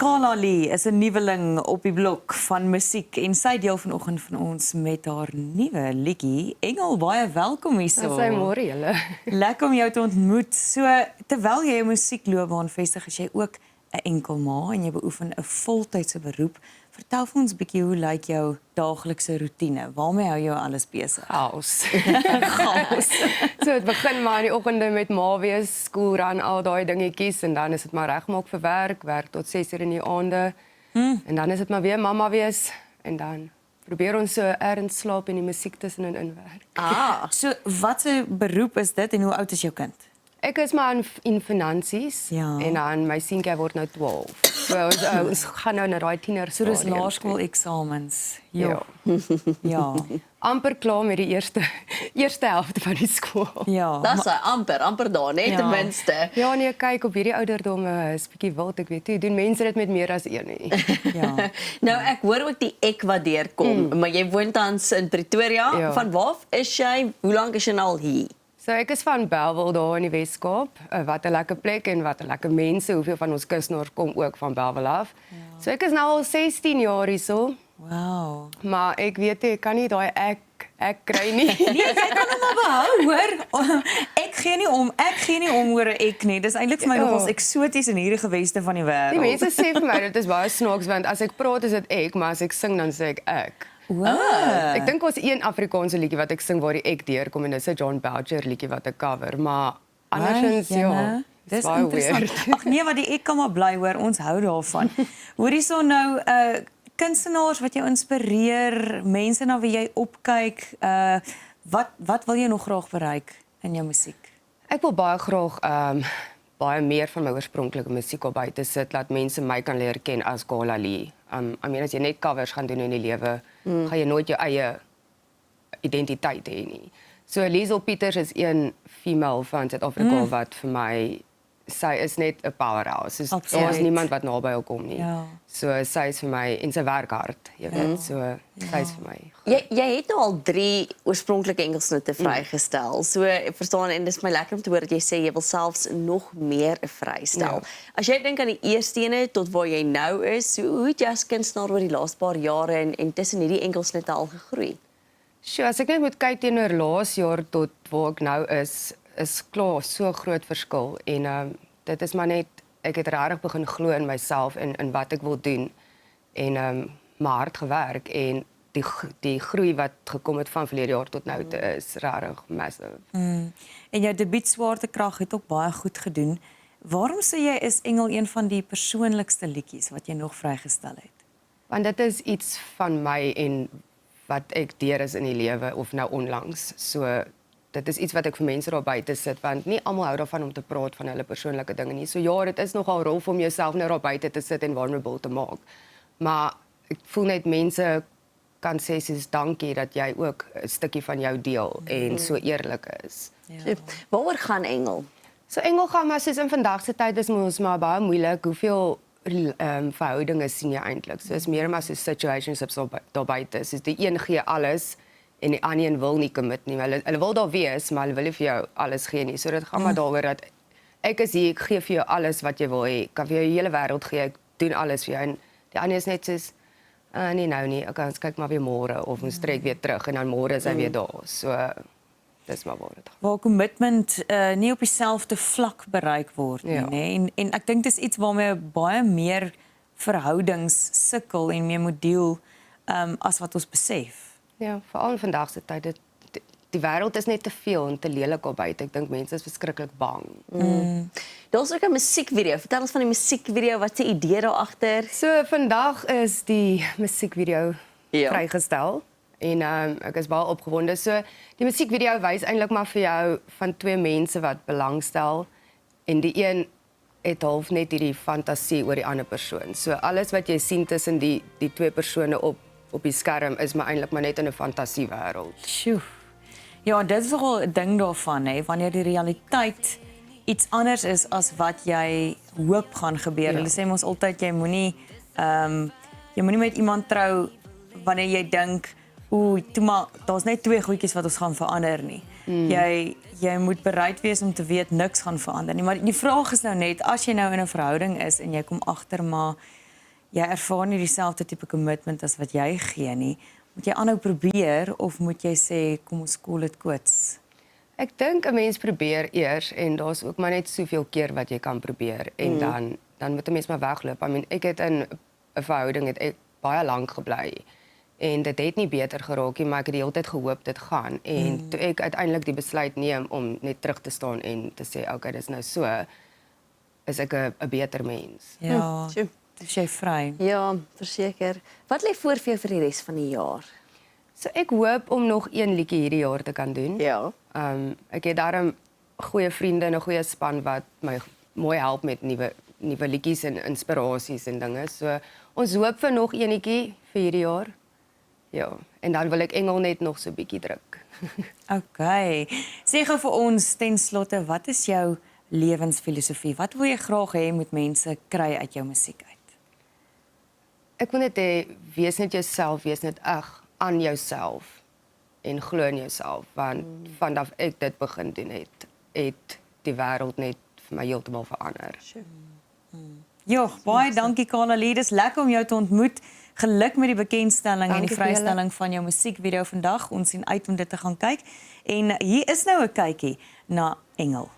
Carla Lee is 'n nuweling op die blok van musiek en sy deel vanoggend van ons met haar nuwe liedjie. Engel, baie welkom hierso. Sy môre julle. Lekker om jou te ontmoet. So, terwyl jy 'n musiekloopbaan vestig, is jy ook 'n enkelma en jy beoefen 'n voltydse beroep. Vertel vir ons 'n bietjie hoe lyk jou daaglikse roetine? Waarmee hou jou alles besig? Chaos. Chaos. So dit begin maar in die oggende met ma wees, skoolrun, al daai dingetjies en dan is dit maar regmaak vir werk tot 6:00 in die aande. En dan is dit maar weer mamma wees en dan probeer ons so ergens slaap en die musiek tussenin werk. So wat 'n beroep is dit en hoe oud is jou kind? Ek is maar in finansies Ja. en dan my seentjie word nou 12. So ons gaan nou na daai tiener. So dis laerskooleksamens. Ja. Ja. Amper klaar met die eerste helfte van die skool. Ja. Dis amper daar, net Ja. ten minste. Ja, nee, kyk op hierdie ouderdomme is bietjie wild, ek weet nie. Doen mense dit met meer as een nie. Ja. Nou ek hoor ook die ek wat deurkom, maar jy woon tans in Pretoria. Ja. Van waar is jy? Hoe lank is jy nou al hier? So ek is van Bellville daar in die Weskaap. Wat 'n lekker plek en wat 'n lekker mense. Hoeveel van ons kunstenaars kom ook van Bellville af. Ja. So ek is nou al 16 jaar hierso, Wow. maar ek weet ek kan nie daai ek kry nie. Nee, jy kan hom maar behou, hoor. Ek gee nie om oor 'n ek nie. Dis eintlik vir my Ja. nogals eksoties in hierdie geweste van die wêreld. Die mense sê vir my dit is baie snaaks want as ek praat is dit ek, maar as ek sing dan sê ek. Wow. Ek dink ons een Afrikaanse liedjie wat ek sing waar die ek deurkom en dis 'n John Belcher liedjie wat ek cover, maar andersins ja. Dis baie interessant. weird. Ag nee, wat die ek kan maar bly hoor, ons hou daarvan. Hoorie so nou kunstenaars wat jou inspireer, mense na wie jy opkyk, wat wil jy nog graag bereik in jou musiek? Ek wil baie graag baie meer van my oorspronklike musiek op buite sit, laat mense my kan leer ken as Carla Lee. I mean as jy net covers gaan doen in die lewe, gaan jy nooit jou eie identiteit hê nie. So Liesel Pieters is een female van Suid-Afrika wat vir my sy is net 'n powerhouse. Daar is Absoluut. niemand wat naby haar kom nie. Ja. So sy is vir my en sy werk hard, jy weet. So sy is vir my. Jy het nou al 3 oorspronklike Engelsnutte vrygestel. So ek verstaan en dis my lekker om te hoor dat jy sê jy wil selfs nog meer vrystel. Ja. As jy dink aan die eerste ene tot waar jy nou is, hoe het jy as kunstenaar oor die laaste paar jare en tussen hierdie Engelsnutte al gegroei? Sjoe, as ek net moet kyk teenoor laas jaar tot waar ek nou is klaar so groot verskil en dit is maar net ek het regtig begin glo in myself en in wat ek wil doen en maar hard gewerk en die groei wat gekom het van verlede jaar tot nou toe is regtig massive. En jou debuut Swaartekrag het ook baie goed gedoen. Waarom sê jy is Engel een van die persoonlikste liedjies wat jy nog vrygestel het? Want dit is iets van my en wat ek deur is in die lewe of nou onlangs. So dit is iets wat ek vir mense daar buite sit want nie almal hou daarvan om te praat van hulle persoonlike dinge nie. So ja, dit is nogal rol om jouself nou daar buite te sit en vulnerable te maak. Maar ek voel net mense kan sê soos dankie dat jy ook 'n stukkie van jou deel en so eerlik is. Ja. Waaroor gaan Engel? So Engel gaan maar soos in vandag se tyd is ons maar baie moeilik hoeveel verhoudinge sien jy eintlik. So is meer maar so situationships daar buite. So die een gee alles en die ander een wil nie commit nie. Hulle wil daar wees, maar hulle wil nie vir jou alles gee nie. So dit gaan maar daaroor dat ek is hier, ek gee vir jou alles wat jy wil hê. Ek kan vir jou die hele wêreld gee. Ek doen alles vir jou en die ander is net soos nee nou nie. Ek kan kyk maar weer môre of ons trek weer terug en dan môre is hy weer daar. So dis maar waar dit gaan. Waar commitment nie op dieselfde vlak bereik word nie, Ja. nê? En ek dink dis iets waarmee baie meer verhoudings sukkel en mee moet deel as wat ons besef. Ja, veral in vandag se tyd die wêreld is net te veel en te lelik op buite. Ek dink mense is verskriklik bang. Daar's ook 'n musiekvideo. Vertel ons van die musiekvideo, wat se idee daar agter? So vandag is die musiekvideo vrygestel en ek is baie opgewonde. So die musiekvideo wys eintlik maar vir jou van 2 mense wat belangstel en die een het half net hierdie fantasie oor die ander persoon. So alles wat jy sien tussen die 2 persone op die skerm is maar eintlik maar net in 'n fantasiewêreld. Sjoe. Ja, dit is nogal 'n ding daarvan, hè, wanneer die realiteit iets anders is as wat jy hoop gaan gebeur. Ja. Hulle sê mos altyd jy moenie met iemand trou wanneer jy dink, toe maar daar's net 2 goedjies wat ons gaan verander nie. Jy moet bereid wees om te weet niks gaan verander nie. Maar die vraag is nou net as jy nou in 'n verhouding is en jy kom agter maar jy ervaar nie dieselfde tipe commitment as wat jy gee nie, moet jy aanhou probeer of moet jy sê kom ons call dit quits? Ek dink 'n mens probeer eers en daar's ook maar net soveel keer wat jy kan probeer en dan moet 'n mens maar wegloop. I mean, ek het in 'n verhouding het ek baie lank gebly en dit het nie beter geraak nie, maar ek het die hele tyd gehoop dit gaan en toe ek uiteindelik die besluit neem om net terug te staan en te sê okay, dis nou so, is ek 'n beter mens. Ja, Sjoe. dis jy vry. Ja, verseker. Wat lê voor vir jou vir die res van die jaar? So ek hoop om nog een liedjie hierdie jaar te kan doen. Ja. Ek het daarom goeie vriende en 'n goeie span wat my mooi help met nuwe liedjies en inspirasies en dinge. So ons hoop vir nog eenetjie vir hierdie jaar. Ja, en dan wil ek Engel net nog so 'n bietjie druk. Okay. Sê gou vir ons ten slotte, wat is jou lewensfilosofie? Wat wil jy graag hê moet mense kry uit jou musiek uit? Ek wil net hê wees net jouself, wees net eg aan jouself en glo in jouself want vanaf ek dit begin doen het die wêreld net vir my heeltemal verander. Ja, baie dankie Carla Lee. Dis lekker om jou te ontmoet. Geluk met die bekendstelling en die Dankie vir julle. vrystelling van jou musiekvideo vandag. Ons sien uit om dit te gaan kyk. En hier is nou 'n kykie na Engel.